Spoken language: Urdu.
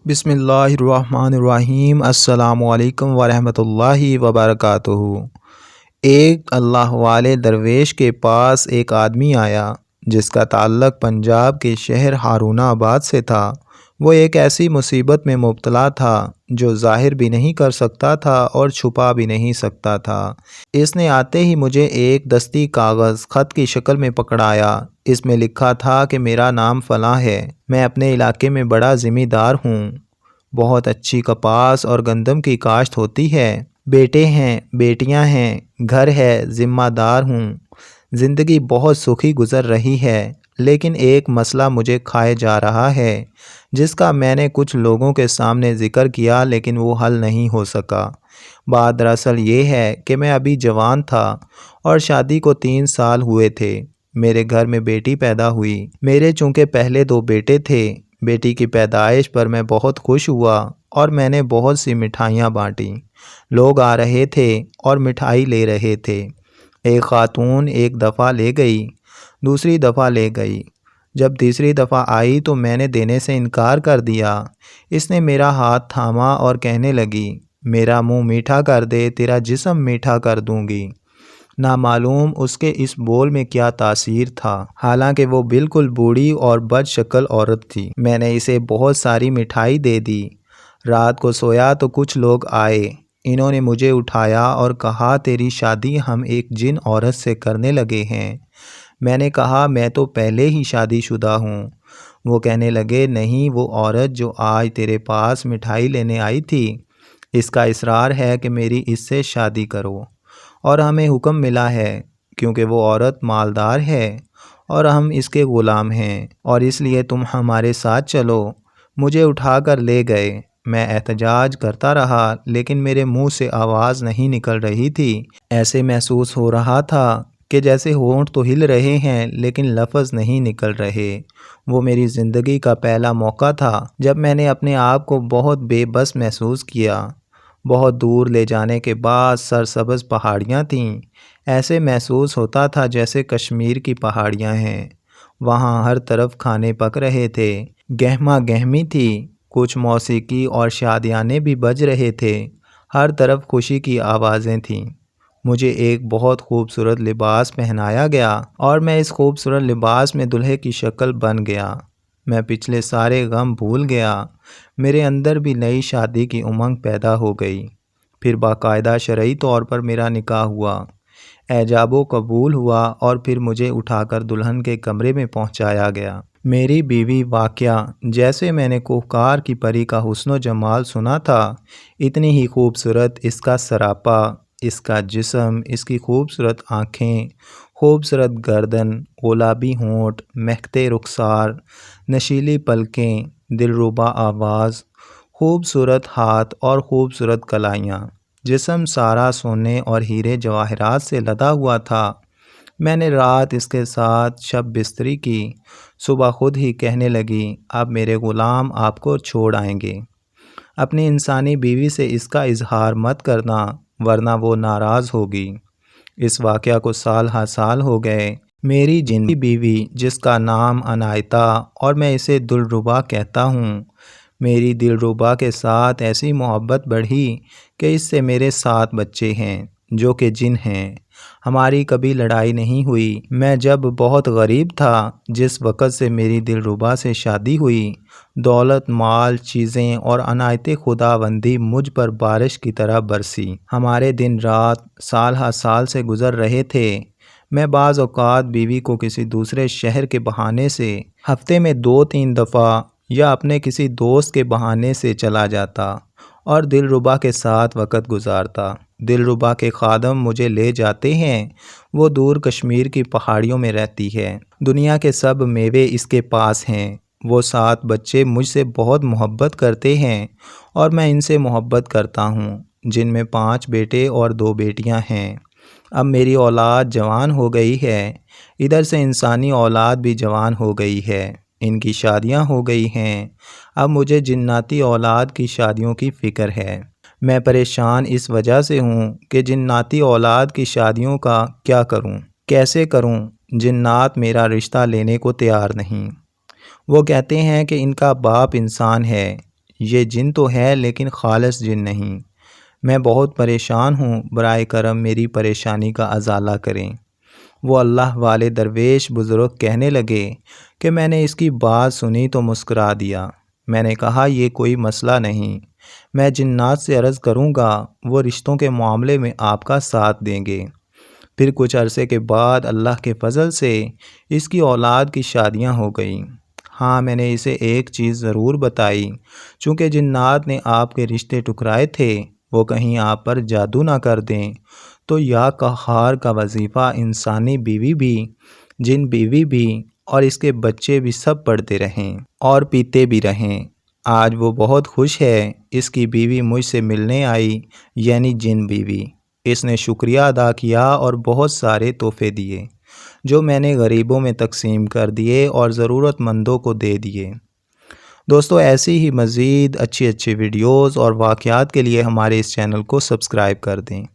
بسم اللہ الرحمن الرحیم۔ السلام علیکم ورحمۃ اللہ وبرکاتہ۔ ایک اللہ والے درویش کے پاس ایک آدمی آیا جس کا تعلق پنجاب کے شہر ہارون آباد سے تھا۔ وہ ایک ایسی مصیبت میں مبتلا تھا جو ظاہر بھی نہیں کر سکتا تھا اور چھپا بھی نہیں سکتا تھا۔ اس نے آتے ہی مجھے ایک دستی کاغذ خط کی شکل میں پکڑایا۔ اس میں لکھا تھا کہ میرا نام فلاں ہے، میں اپنے علاقے میں بڑا ذمہ دار ہوں، بہت اچھی کپاس اور گندم کی کاشت ہوتی ہے، بیٹے ہیں، بیٹیاں ہیں، گھر ہے، ذمہ دار ہوں، زندگی بہت سکھی گزر رہی ہے، لیکن ایک مسئلہ مجھے کھائے جا رہا ہے جس کا میں نے کچھ لوگوں کے سامنے ذکر کیا لیکن وہ حل نہیں ہو سکا۔ بات دراصل یہ ہے کہ میں ابھی جوان تھا اور شادی کو 3 سال ہوئے تھے۔ میرے گھر میں بیٹی پیدا ہوئی۔ میرے چونکہ پہلے 2 بیٹے تھے، بیٹی کی پیدائش پر میں بہت خوش ہوا اور میں نے بہت سی مٹھائیاں بانٹیں۔ لوگ آ رہے تھے اور مٹھائی لے رہے تھے۔ ایک خاتون ایک دفعہ لے گئی، دوسری دفعہ لے گئی۔ جب تیسری دفعہ آئی تو میں نے دینے سے انکار کر دیا۔ اس نے میرا ہاتھ تھاما اور کہنے لگی، میرا منہ میٹھا کر دے، تیرا جسم میٹھا کر دوں گی۔ نامعلوم اس کے اس بول میں کیا تاثیر تھا، حالانکہ وہ بالکل بوڑھی اور بد شکل عورت تھی۔ میں نے اسے بہت ساری مٹھائی دے دی۔ رات کو سویا تو کچھ لوگ آئے۔ انہوں نے مجھے اٹھایا اور کہا، تیری شادی ہم ایک جن عورت سے کرنے لگے ہیں۔ میں نے کہا، میں تو پہلے ہی شادی شدہ ہوں۔ وہ کہنے لگے، نہیں، وہ عورت جو آج تیرے پاس مٹھائی لینے آئی تھی، اس کا اصرار ہے کہ میری اس سے شادی کرو، اور ہمیں حکم ملا ہے کیونکہ وہ عورت مالدار ہے اور ہم اس کے غلام ہیں، اور اس لیے تم ہمارے ساتھ چلو۔ مجھے اٹھا کر لے گئے۔ میں احتجاج کرتا رہا لیکن میرے منہ سے آواز نہیں نکل رہی تھی۔ ایسے محسوس ہو رہا تھا کہ جیسے ہونٹ تو ہل رہے ہیں لیکن لفظ نہیں نکل رہے۔ وہ میری زندگی کا پہلا موقع تھا جب میں نے اپنے آپ کو بہت بے بس محسوس کیا۔ بہت دور لے جانے کے بعد سرسبز پہاڑیاں تھیں۔ ایسے محسوس ہوتا تھا جیسے کشمیر کی پہاڑیاں ہیں۔ وہاں ہر طرف کھانے پک رہے تھے، گہما گہمی تھی، کچھ موسیقی اور شادیانے بھی بج رہے تھے، ہر طرف خوشی کی آوازیں تھیں۔ مجھے ایک بہت خوبصورت لباس پہنایا گیا اور میں اس خوبصورت لباس میں دلہے کی شکل بن گیا۔ میں پچھلے سارے غم بھول گیا۔ میرے اندر بھی نئی شادی کی امنگ پیدا ہو گئی۔ پھر باقاعدہ شرعی طور پر میرا نکاح ہوا، ایجاب و قبول ہوا اور پھر مجھے اٹھا کر دلہن کے کمرے میں پہنچایا گیا۔ میری بیوی واقعہ جیسے میں نے کوہکار کی پری کا حسن و جمال سنا تھا، اتنی ہی خوبصورت اس کا سراپا، اس کا جسم، اس کی خوبصورت آنکھیں، خوبصورت گردن، گلابی ہونٹ، مہکتے رخسار، نشیلی پلکیں، دلربا آواز، خوبصورت ہاتھ اور خوبصورت کلائیاں۔ جسم سارا سونے اور ہیرے جواہرات سے لدا ہوا تھا۔ میں نے رات اس کے ساتھ شب بستری کی۔ صبح خود ہی کہنے لگی، اب میرے غلام آپ کو چھوڑ آئیں گے۔ اپنی انسانی بیوی سے اس کا اظہار مت کرنا ورنہ وہ ناراض ہوگی۔ اس واقعہ کو سال ہا سال ہو گئے۔ میری جنتی بیوی جس کا نام عنایتا اور میں اسے دلربا کہتا ہوں، میری دلربا کے ساتھ ایسی محبت بڑھی کہ اس سے میرے 7 بچے ہیں جو کہ جن ہیں۔ ہماری کبھی لڑائی نہیں ہوئی۔ میں جب بہت غریب تھا، جس وقت سے میری دلربا سے شادی ہوئی، دولت، مال، چیزیں اور عنایت خداوندی مجھ پر بارش کی طرح برسی۔ ہمارے دن رات سال ہا سال سے گزر رہے تھے۔ میں بعض اوقات بیوی کو کسی دوسرے شہر کے بہانے سے ہفتے میں 2-3 دفعہ یا اپنے کسی دوست کے بہانے سے چلا جاتا اور دلربا کے ساتھ وقت گزارتا۔ دلربا کے خادم مجھے لے جاتے ہیں۔ وہ دور کشمیر کی پہاڑیوں میں رہتی ہے۔ دنیا کے سب میوے اس کے پاس ہیں۔ وہ 7 بچے مجھ سے بہت محبت کرتے ہیں اور میں ان سے محبت کرتا ہوں، جن میں 5 بیٹے اور 2 بیٹیاں ہیں۔ اب میری اولاد جوان ہو گئی ہے، ادھر سے انسانی اولاد بھی جوان ہو گئی ہے، ان کی شادیاں ہو گئی ہیں۔ اب مجھے جناتی اولاد کی شادیوں کی فکر ہے۔ میں پریشان اس وجہ سے ہوں کہ جناتی اولاد کی شادیوں کا کیا کروں، کیسے کروں؟ جنات میرا رشتہ لینے کو تیار نہیں۔ وہ کہتے ہیں کہ ان کا باپ انسان ہے، یہ جن تو ہے لیکن خالص جن نہیں۔ میں بہت پریشان ہوں، برائے کرم میری پریشانی کا ازالہ کریں۔ وہ اللہ والے درویش بزرگ کہنے لگے کہ میں نے اس کی بات سنی تو مسکرا دیا۔ میں نے کہا یہ کوئی مسئلہ نہیں، میں جنات سے عرض کروں گا، وہ رشتوں کے معاملے میں آپ کا ساتھ دیں گے۔ پھر کچھ عرصے کے بعد اللہ کے فضل سے اس کی اولاد کی شادیاں ہو گئیں۔ ہاں، میں نے اسے ایک چیز ضرور بتائی، چونکہ جنات نے آپ کے رشتے ٹکرائے تھے، وہ کہیں آپ پر جادو نہ کر دیں، تو یا قہار کا وظیفہ انسانی بیوی بھی، جن بیوی بھی اور اس کے بچے بھی سب پڑھتے رہیں اور پیتے بھی رہیں۔ آج وہ بہت خوش ہے، اس کی بیوی مجھ سے ملنے آئی، یعنی جن بیوی۔ اس نے شکریہ ادا کیا اور بہت سارے تحفے دیے، جو میں نے غریبوں میں تقسیم کر دیے اور ضرورت مندوں کو دے دیے۔ دوستو، ایسی ہی مزید اچھی ویڈیوز اور واقعات کے لیے ہمارے اس چینل کو سبسکرائب کر دیں۔